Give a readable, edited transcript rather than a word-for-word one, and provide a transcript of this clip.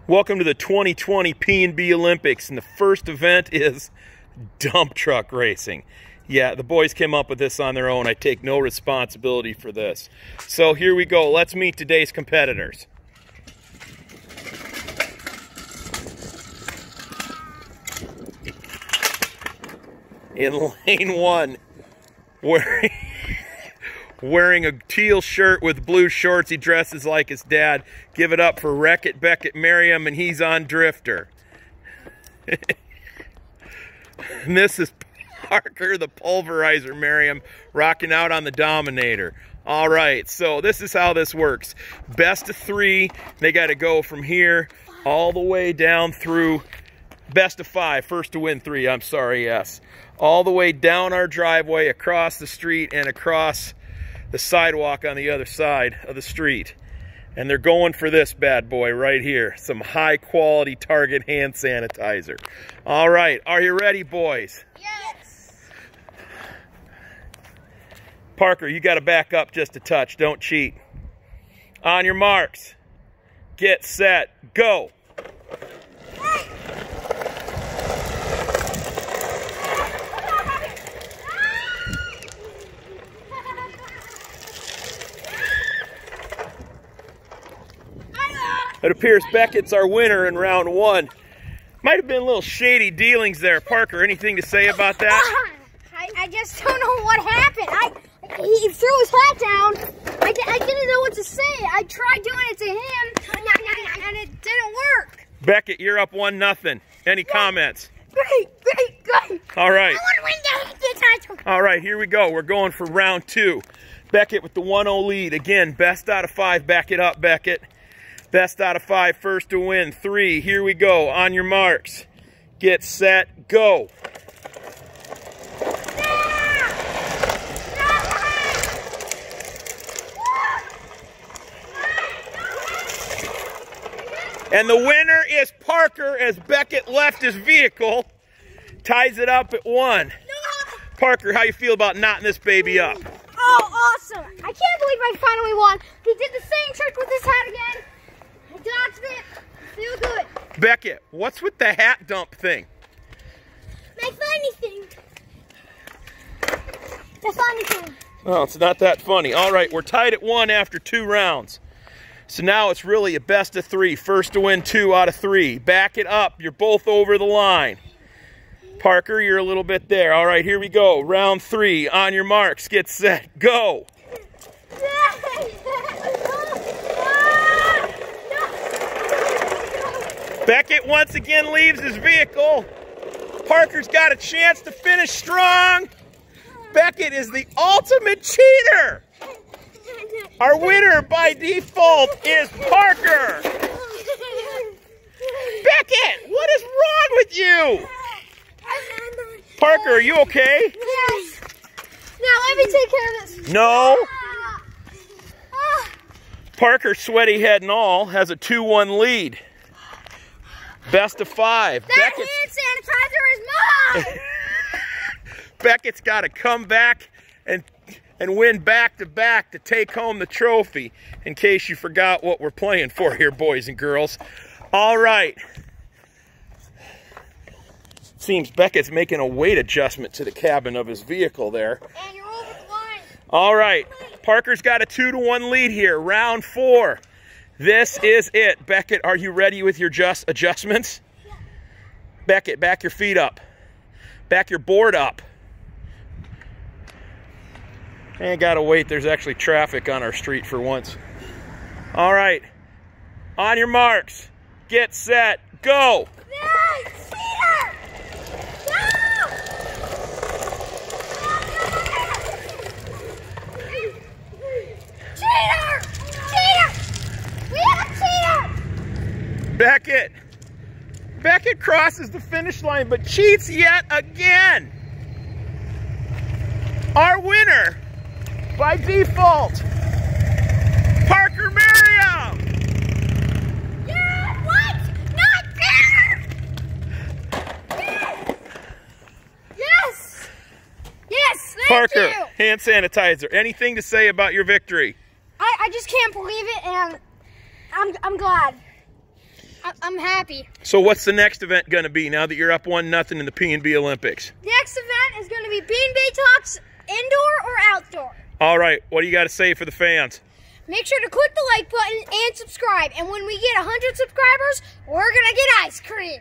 Welcome to the 2020 P&B Olympics, and the first event is dump truck racing. Yeah, the boys came up with this on their own. I take no responsibility for this. So here we go. Let's meet today's competitors. In lane one, wearing a teal shirt with blue shorts, he dresses like his dad. Give it up for Wreck-It Beckett Merriam, and he's on Drifter. And this is Parker, the Pulverizer Merriam, rocking out on the Dominator. All right, so this is how this works. Best of three. They got to go from here all the way down through best of five. First to win three, I'm sorry, yes. All the way down our driveway, across the street, and across the sidewalk on the other side of the street. And they're going for this bad boy right here. Some high quality Target hand sanitizer. All right, are you ready, boys? Yes. Parker, you got to back up just a touch. Don't cheat. On your marks. Get set. Go. It appears Beckett's our winner in round one. Might have been a little shady dealings there. Parker, anything to say about that? I just don't know what happened. He threw his hat down. I didn't know what to say. I tried doing it to him, and it didn't work. Beckett, you're up 1-0. Any comments? Great. All right. I want to win the title. All right, here we go. We're going for round two. Beckett with the 1-0 lead. Again, best out of five. Back it up, Beckett. Best out of five, first to win. Three, here we go. On your marks. Get set, go. And the winner is Parker as Beckett left his vehicle. Ties it up at 1. Parker, how you feel about knotting this baby up? Oh, awesome. I can't believe I finally won. He did the same trick with his hat again. I dodged it. Feel good. Beckett, what's with the hat dump thing? My funny thing. The funny thing. Oh, it's not that funny. All right, we're tied at 1 after 2 rounds. So now it's really a best of 3. First to win 2 out of 3. Back it up. You're both over the line. Parker, you're a little bit there. All right, here we go. Round 3. On your marks. Get set. Go. Beckett once again leaves his vehicle. Parker's got a chance to finish strong. Beckett is the ultimate cheater. Our winner by default is Parker. Beckett, what is wrong with you? Parker, are you okay? Yes. Now let me take care of this. No. Parker, sweaty head and all, has a 2-1 lead. Best of 5. That hand sanitizer is mine. Beckett's got to come back and win back-to-back to take home the trophy, in case you forgot what we're playing for here, boys and girls. All right. Seems Beckett's making a weight adjustment to the cabin of his vehicle there. And you're over the line. All right. Parker's got a 2-1 lead here. Round 4. This is it. Beckett, are you ready with your adjustments? Yeah. Beckett, back your feet up. Back your board up. And gotta wait, there's actually traffic on our street for once. All right. On your marks. Get set. Go. Cheater! No! Cheater! We have a cheater! Beckett crosses the finish line but cheats yet again. Our winner by default, Parker Merriam. Yeah, what? Not fair! Yes! Yes, thank Parker, you! hand sanitizer. Anything to say about your victory? I just can't believe it, and I'm glad. I'm happy. So what's the next event going to be now that you're up 1-0 in the P&B Olympics? Next event is going to be Bean Talks, indoor or outdoor. All right, what do you got to say for the fans? Make sure to click the like button and subscribe. And when we get 100 subscribers, we're going to get ice cream.